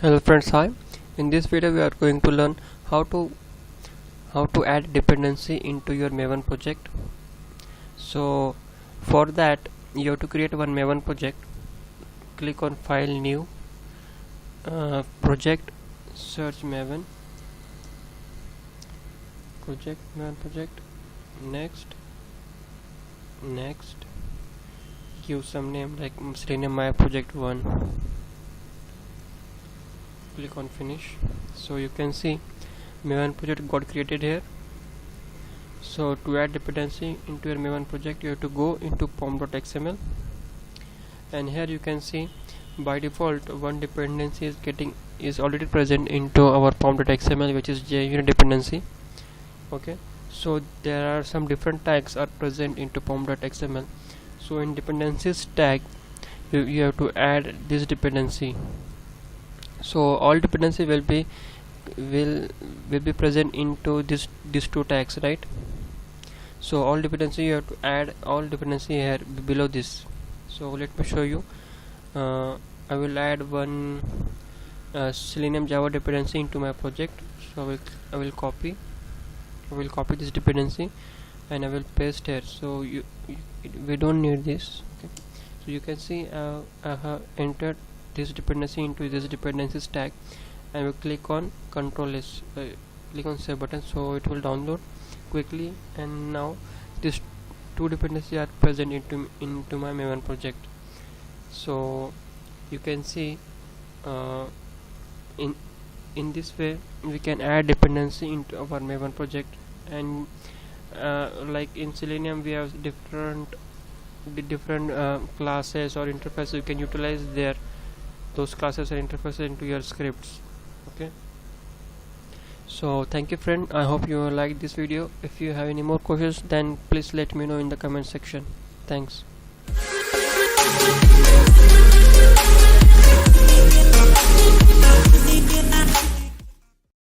Hello friends, hi. In this video we are going to learn how to add dependency into your maven project. So for that you have to create one maven project. Click on file, new, project, search maven project, next, give some name like Selenium my project 1. Click on finish. So you can see maven project got created here. So to add dependency into your maven project you have to go into pom.xml, and here you can see by default one dependency is already present into our pom.xml, which is JUnit dependency. Okay, so there are some different tags are present into pom.xml. so in dependencies tag you have to add this dependency. So all dependency will be present into these two tags, right? So all dependency you have to add all dependency here below this. So let me show you. I will add one Selenium Java dependency into my project. So I will copy this dependency and I will paste here. So we don't need this. Okay, so you can see I have entered this dependency into this dependencies tag. I will click on Ctrl S, click on save button, so it will download quickly, and now these two dependencies are present into my maven project. So you can see in this way we can add dependency into our maven project. And like in Selenium we have different classes or interfaces. You can utilize those classes or interfaces into your scripts. Okay, so thank you friend, I hope you like this video. If you have any more questions then please let me know in the comment section. Thanks.